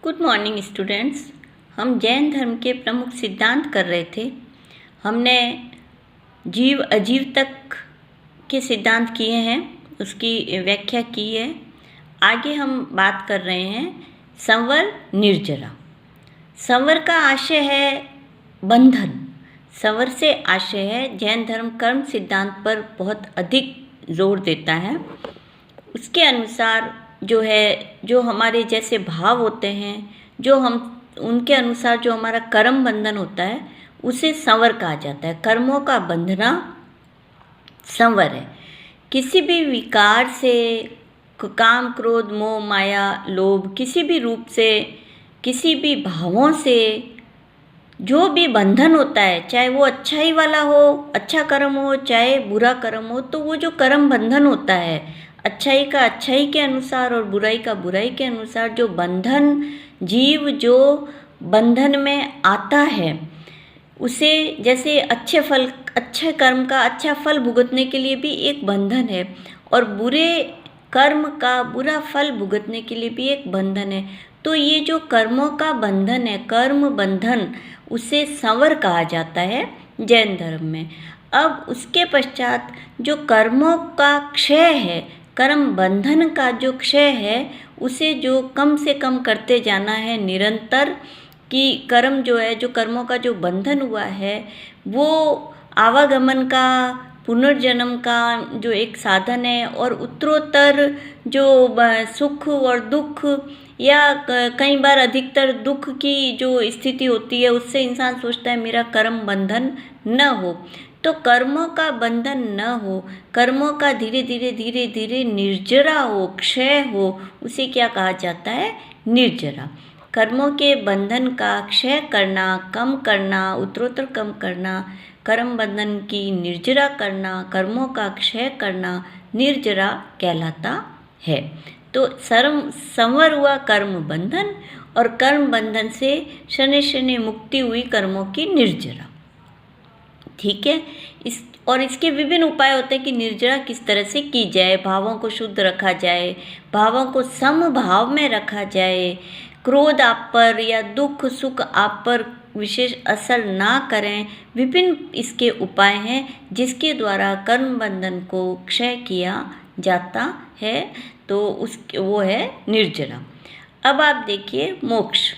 Good morning students. हम जैन धर्म के प्रमुख सिद्धांत कर रहे थे। हमने जीव अजीव तक के सिद्धांत किए हैं, उसकी व्याख्या की है। आगे हम बात कर रहे हैं संवर निर्जरा। संवर का आशय है बंधन। संवर से आशय है, जैन धर्म कर्म सिद्धांत पर बहुत अधिक जोर देता है। उसके अनुसार जो है, जो हमारे जैसे भाव होते हैं, जो हम उनके अनुसार जो हमारा कर्म बंधन होता है उसे संवर कहा जाता है। कर्मों का बंधना संवर है। किसी भी विकार से, काम क्रोध मोह माया लोभ, किसी भी रूप से, किसी भी भावों से जो भी बंधन होता है, चाहे वो अच्छाई वाला हो, अच्छा कर्म हो, चाहे बुरा कर्म हो, तो वो जो कर्म बंधन होता है, अच्छाई का अच्छाई के अनुसार और बुराई का बुराई के अनुसार जो बंधन, जीव जो बंधन में आता है, उसे जैसे अच्छे कर्म का अच्छा फल भुगतने के लिए भी एक बंधन है, और बुरे कर्म का बुरा फल भुगतने के लिए भी एक बंधन है। तो ये जो कर्मों का बंधन है, कर्म बंधन, उसे संवर कहा जाता है जैन धर्म में। अब उसके पश्चात जो कर्मों का क्षय है, कर्म बंधन का जो क्षय है, उसे जो कम से कम करते जाना है निरंतर, कि कर्म जो है, जो कर्मों का जो बंधन हुआ है, वो आवागमन का, पुनर्जन्म का जो एक साधन है, और उत्तरोत्तर जो सुख और दुख, या कई बार अधिकतर दुख की जो स्थिति होती है, उससे इंसान सोचता है मेरा कर्म बंधन न हो। तो कर्मों का बंधन न हो, कर्मों का धीरे धीरे निर्जरा हो, क्षय हो, उसे क्या कहा जाता है? निर्जरा। कर्मों के बंधन का क्षय करना, कम करना, उत्तरोत्तर कम करना, कर्म बंधन की निर्जरा करना, कर्मों का क्षय करना निर्जरा कहलाता है। तो संवर हुआ कर्म बंधन, और कर्म बंधन से शनि शनि मुक्ति हुई कर्मों की निर्जरा। ठीक है। इसके विभिन्न उपाय होते हैं कि निर्जरा किस तरह से की जाए। भावों को शुद्ध रखा जाए, भावों को समभाव में रखा जाए, क्रोध आप पर या दुख सुख आप पर विशेष असर ना करें। विभिन्न इसके उपाय हैं जिसके द्वारा कर्म बंधन को क्षय किया जाता है। तो वो है निर्जरा। अब आप देखिए मोक्ष।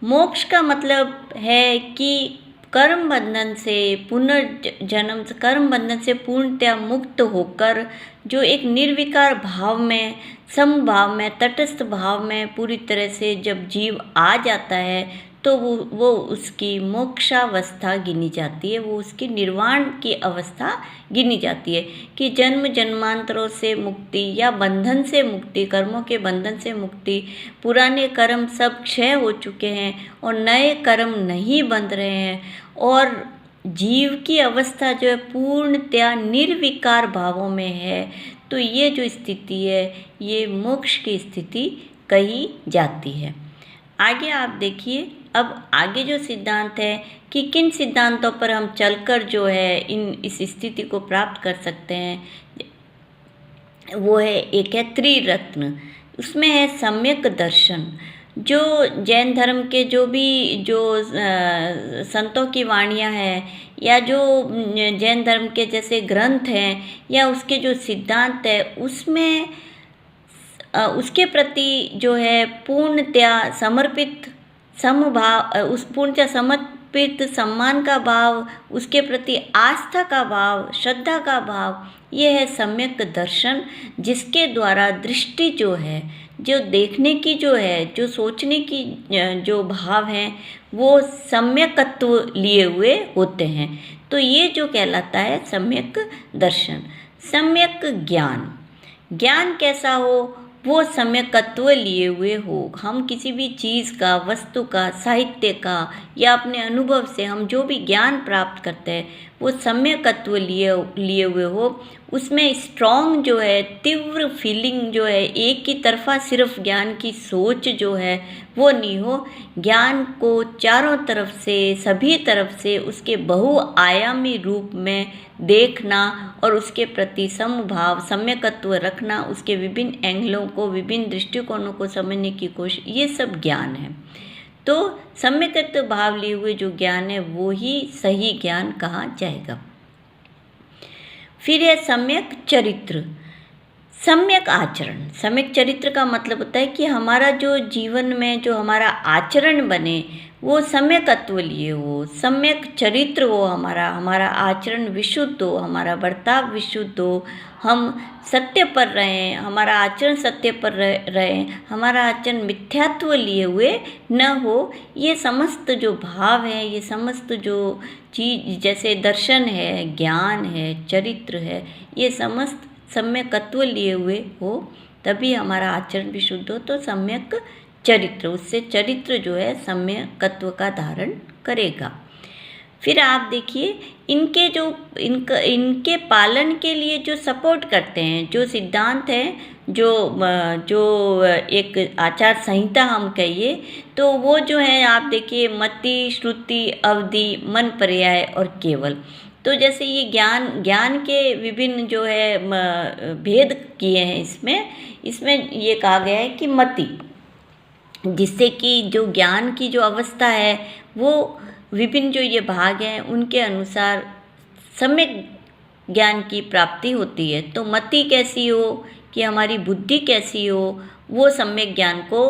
मोक्ष का मतलब है कि कर्म बंधन से पुनर्जन्म, कर्म बंधन से पूर्णतया मुक्त होकर जो एक निर्विकार भाव में, समभाव में, तटस्थ भाव में पूरी तरह से जब जीव आ जाता है, तो वो उसकी मोक्षावस्था गिनी जाती है, वो उसकी निर्वाण की अवस्था गिनी जाती है, कि जन्म जन्मांतरों से मुक्ति या बंधन से मुक्ति, कर्मों के बंधन से मुक्ति, पुराने कर्म सब क्षय हो चुके हैं और नए कर्म नहीं बंध रहे हैं, और जीव की अवस्था जो है पूर्णतया निर्विकार भावों में है। तो ये जो स्थिति है, ये मोक्ष की स्थिति कही जाती है। आगे आप देखिए, अब आगे जो सिद्धांत है कि किन सिद्धांतों पर हम चलकर जो है इस स्थिति को प्राप्त कर सकते हैं, वो है, एक है त्रिरत्न। उसमें है सम्यक दर्शन। जो जैन धर्म के जो संतों की वाणियाँ हैं, या जो जैन धर्म के जैसे ग्रंथ हैं, या उसके जो सिद्धांत है, उसमें उसके प्रति जो है पूर्णतया समर्पित समभाव, उस पूर्णतया समर्पित सम्मान का भाव, उसके प्रति आस्था का भाव, श्रद्धा का भाव, ये है सम्यक दर्शन, जिसके द्वारा दृष्टि जो है, जो देखने की जो है, जो सोचने की जो भाव हैं, वो सम्यकत्व लिए हुए होते हैं। तो ये जो कहलाता है सम्यक दर्शन। सम्यक ज्ञान। ज्ञान कैसा हो? वो सम्यकत्व लिए हुए हो। हम किसी भी चीज़ का, वस्तु का, साहित्य का, या अपने अनुभव से हम जो भी ज्ञान प्राप्त करते हैं, वो सम्यकत्व लिए हुए हो। उसमें स्ट्रॉन्ग जो है, तीव्र फीलिंग जो है, एक ही तरफा सिर्फ ज्ञान की सोच जो है वो नहीं हो। ज्ञान को चारों तरफ से, सभी तरफ से उसके बहुआयामी रूप में देखना और उसके प्रति समभाव, सम्यकत्व रखना, उसके विभिन्न एंगलों को, विभिन्न दृष्टिकोणों को समझने की कोशिश, ये सब ज्ञान है। तो सम्यकत्व भाव लिए हुए जो ज्ञान है वो ही सही ज्ञान कहा जाएगा। फिर है सम्यक चरित्र, सम्यक आचरण। सम्यक चरित्र का मतलब होता है कि हमारा जो जीवन में जो हमारा आचरण बने वो सम्यकत्व लिए हो, सम्यक चरित्र हो, हमारा आचरण विशुद्ध हो, हमारा बर्ताव विशुद्ध हो, हम सत्य पर रहें, हमारा आचरण सत्य पर रहें, हमारा आचरण मिथ्यात्व लिए हुए न हो। ये समस्त जो भाव है, ये समस्त जो चीज जैसे दर्शन है, ज्ञान है, चरित्र है, ये समस्त सम्यकत्व लिए हुए हो, तभी हमारा आचरण भी शुद्ध हो। तो सम्यक चरित्र, उससे चरित्र जो है सम्यकत्व का धारण करेगा। फिर आप देखिए इनके पालन के लिए जो सपोर्ट करते हैं, जो सिद्धांत हैं, जो एक आचार संहिता हम कहिए, तो वो जो है आप देखिए मति, श्रुति, अवधि, मन, पर्याय और केवल। तो जैसे ये ज्ञान के विभिन्न जो है भेद किए हैं इसमें ये कहा गया है कि मति, जिससे कि जो ज्ञान की जो अवस्था है वो विभिन्न जो ये भाग हैं उनके अनुसार सम्यक ज्ञान की प्राप्ति होती है। तो मति कैसी हो कि हमारी बुद्धि कैसी हो, वो सम्यक ज्ञान को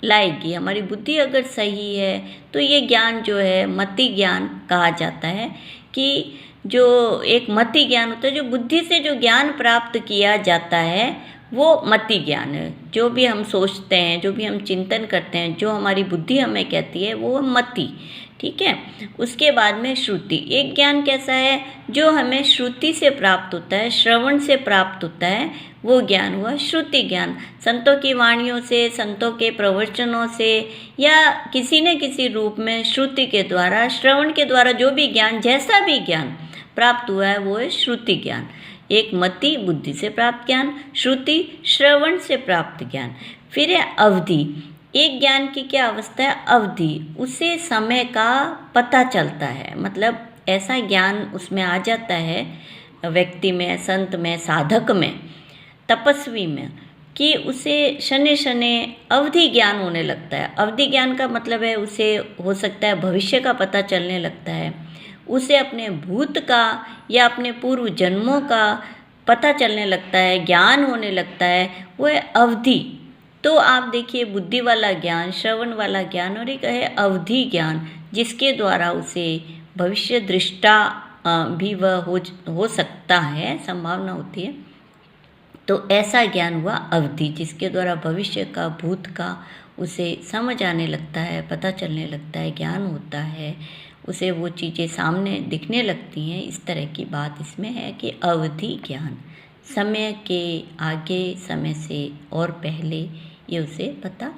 लाएगी। हमारी बुद्धि अगर सही है तो ये ज्ञान जो है मति ज्ञान कहा जाता है। कि जो एक मति ज्ञान होता है, जो बुद्धि से जो ज्ञान प्राप्त किया जाता है वो मति ज्ञान है। जो भी हम सोचते हैं, जो भी हम चिंतन करते हैं, जो हमारी बुद्धि हमें कहती है वो मति, ठीक है। उसके बाद में श्रुति, एक ज्ञान कैसा है जो हमें श्रुति से प्राप्त होता है, श्रवण से प्राप्त होता है, वो ज्ञान हुआ श्रुति ज्ञान। संतों की वाणियों से, संतों के प्रवचनों से या किसी न किसी रूप में श्रुति के द्वारा, श्रवण के द्वारा जो भी ज्ञान, जैसा भी ज्ञान प्राप्त हुआ है वो है श्रुति ज्ञान। एक मति बुद्धि से प्राप्त ज्ञान, श्रुति श्रवण से प्राप्त ज्ञान। फिर है अवधि, एक ज्ञान की क्या अवस्था है, अवधि, उसे समय का पता चलता है। मतलब ऐसा ज्ञान उसमें आ जाता है व्यक्ति में, संत में, साधक में, तपस्वी में, कि उसे शनि शनि अवधि ज्ञान होने लगता है। अवधि ज्ञान का मतलब है उसे हो सकता है भविष्य का पता चलने लगता है, उसे अपने भूत का या अपने पूर्व जन्मों का पता चलने लगता है, ज्ञान होने लगता है, वो है अवधि। तो आप देखिए बुद्धि वाला ज्ञान, श्रवण वाला ज्ञान और एक है अवधि ज्ञान, जिसके द्वारा उसे भविष्य दृष्टा भी वह हो सकता है, संभावना होती है। तो ऐसा ज्ञान हुआ अवधि, जिसके द्वारा भविष्य का, भूत का उसे समझ आने लगता है, पता चलने लगता है, ज्ञान होता है, उसे वो चीज़ें सामने दिखने लगती हैं। इस तरह की बात इसमें है कि अवधि ज्ञान, समय के आगे, समय से और पहले ये उसे पता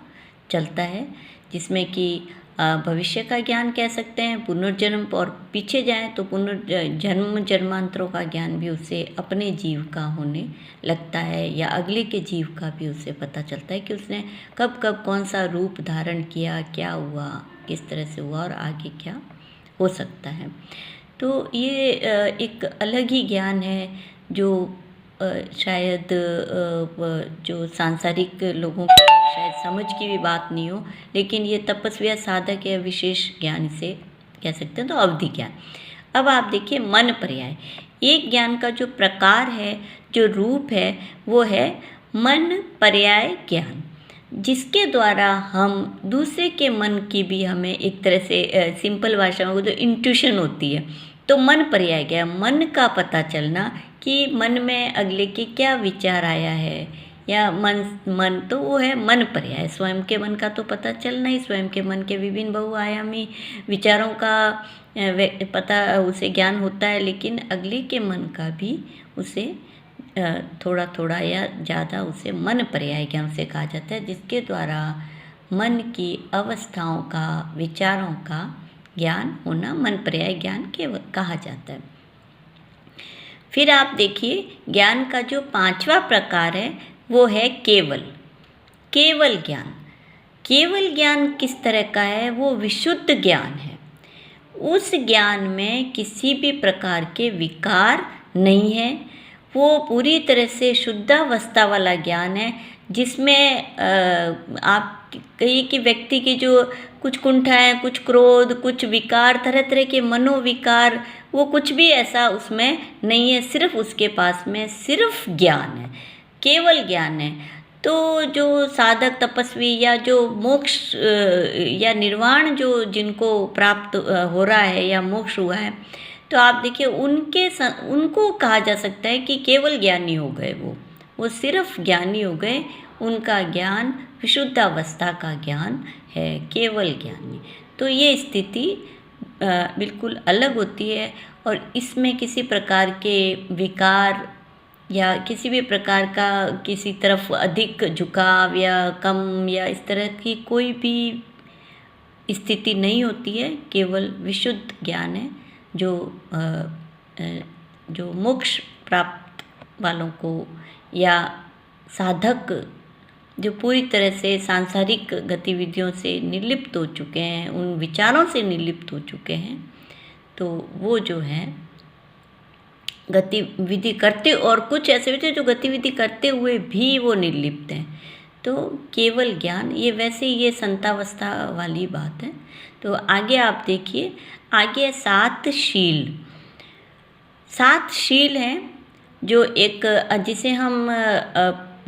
चलता है, जिसमें कि भविष्य का ज्ञान कह सकते हैं, पुनर्जन्म, और पीछे जाएं तो पुनर्जन्म जन्मांतरों का ज्ञान भी उसे अपने जीव का होने लगता है, या अगले के जीव का भी उसे पता चलता है कि उसने कब कब कौन सा रूप धारण किया, क्या हुआ, किस तरह से हुआ और आगे क्या हो सकता है। तो ये एक अलग ही ज्ञान है जो शायद जो सांसारिक लोगों की शायद समझ की भी बात नहीं हो, लेकिन ये तपस्वी या साधक या विशेष ज्ञान से कह सकते हैं। तो अवधि ज्ञान। अब आप देखिए मन पर्याय, एक ज्ञान का जो प्रकार है, जो रूप है, वो है मन पर्याय ज्ञान, जिसके द्वारा हम दूसरे के मन की भी हमें एक तरह से सिंपल भाषा में वो जो इंट्यूशन होती है, तो मन पर्याय ज्ञान, मन का पता चलना कि मन में अगले के क्या विचार आया है, या मन तो वो है मन पर्याय। स्वयं के मन का तो पता चलना ही, स्वयं के मन के विभिन्न बहुआयामी विचारों का पता उसे ज्ञान होता है, लेकिन अगले के मन का भी उसे थोड़ा थोड़ा या ज़्यादा उसे मन पर्याय ज्ञान उसे कहा जाता है, जिसके द्वारा मन की अवस्थाओं का, विचारों का ज्ञान होना मन पर्याय ज्ञान कहा जाता है। फिर आप देखिए ज्ञान का जो 5वां प्रकार है वो है केवल। केवल ज्ञान। केवल ज्ञान किस तरह का है? वो विशुद्ध ज्ञान है। उस ज्ञान में किसी भी प्रकार के विकार नहीं है। वो पूरी तरह से शुद्धावस्था वाला ज्ञान है, जिसमें आप कहिए कि व्यक्ति की जो कुछ कुंठाएं, कुछ क्रोध, कुछ विकार, तरह तरह के मनोविकार, वो कुछ भी ऐसा उसमें नहीं है। सिर्फ उसके पास में सिर्फ ज्ञान है, केवल ज्ञान है। तो जो साधक तपस्वी या जो मोक्ष या निर्वाण जो जिनको प्राप्त हो रहा है या मोक्ष हुआ है, तो आप देखिए उनको कहा जा सकता है कि केवल ज्ञानी हो गए। वो सिर्फ ज्ञानी हो गए। उनका ज्ञान विशुद्धावस्था का ज्ञान है, केवल ज्ञानी। तो ये स्थिति बिल्कुल अलग होती है और इसमें किसी प्रकार के विकार या किसी भी प्रकार का किसी तरफ अधिक झुकाव या कम या इस तरह की कोई भी स्थिति नहीं होती है। केवल विशुद्ध ज्ञान है जो मोक्ष प्राप्त वालों को या साधक जो पूरी तरह से सांसारिक गतिविधियों से निर्लिप्त हो चुके हैं, उन विचारों से निर्लिप्त हो चुके हैं, तो वो जो है गतिविधि करते, और कुछ ऐसे भी थे जो गतिविधि करते हुए भी वो निर्लिप्त हैं। तो केवल ज्ञान, ये वैसे ये संतावस्था वाली बात है। तो आगे आप देखिए, आगे 7 शील। 7 शील हैं जो एक जिसे हम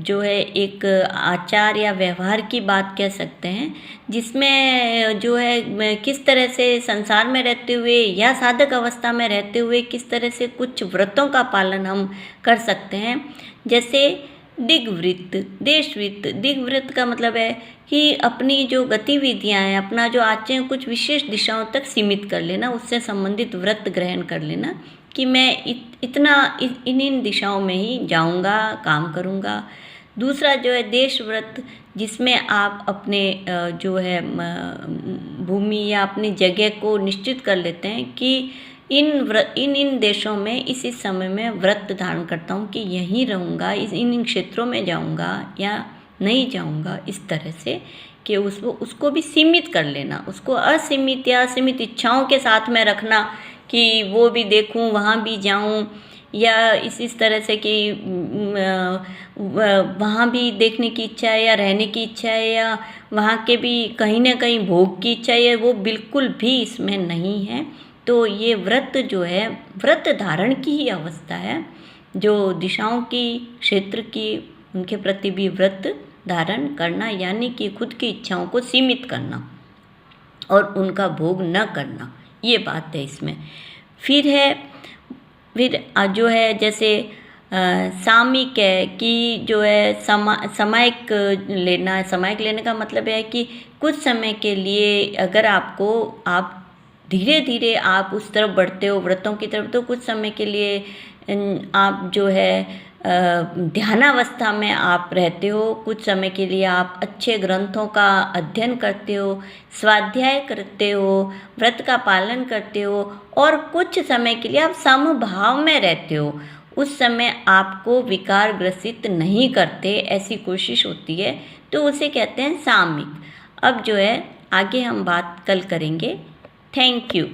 जो है एक आचार या व्यवहार की बात कह सकते हैं, जिसमें जो है किस तरह से संसार में रहते हुए या साधक अवस्था में रहते हुए किस तरह से कुछ व्रतों का पालन हम कर सकते हैं। जैसे दिग्वृत्त, देशवृत्त। दिग्वृत्त का मतलब है कि अपनी जो गतिविधियां हैं, अपना जो आचरण कुछ विशेष दिशाओं तक सीमित कर लेना, उससे संबंधित व्रत ग्रहण कर लेना कि मैं इतना इन दिशाओं में ही जाऊंगा, काम करूंगा। दूसरा जो है देश व्रत, जिसमें आप अपने जो है भूमि या अपनी जगह को निश्चित कर लेते हैं कि इन देशों में इस समय में व्रत धारण करता हूँ कि यहीं रहूँगा, इन क्षेत्रों में जाऊँगा या नहीं जाऊँगा, इस तरह से कि उसको भी सीमित कर लेना, उसको असीमित या सीमित इच्छाओं के साथ में रखना कि वो भी देखूं, वहाँ भी जाऊं, या इस तरह से कि वहाँ भी देखने की इच्छा है या रहने की इच्छा है या वहाँ के भी कहीं ना कहीं भोग की इच्छा है, वो बिल्कुल भी इसमें नहीं है। तो ये व्रत जो है, व्रत धारण की ही अवस्था है, जो दिशाओं की, क्षेत्र की, उनके प्रति भी व्रत धारण करना, यानी कि खुद की इच्छाओं को सीमित करना और उनका भोग न करना, ये बात है इसमें। फिर जो है जैसे सामयिक है कि जो है सामयिक लेना। सामयिक लेने का मतलब है कि कुछ समय के लिए अगर आप धीरे धीरे आप उस तरफ बढ़ते हो, व्रतों की तरफ, तो कुछ समय के लिए आप जो है ध्यानावस्था में आप रहते हो, कुछ समय के लिए आप अच्छे ग्रंथों का अध्ययन करते हो, स्वाध्याय करते हो, व्रत का पालन करते हो, और कुछ समय के लिए आप समभाव में रहते हो। उस समय आपको विकार ग्रसित नहीं करते, ऐसी कोशिश होती है, तो उसे कहते हैं सामयिक। अब जो है आगे हम बात कल करेंगे। Thank you.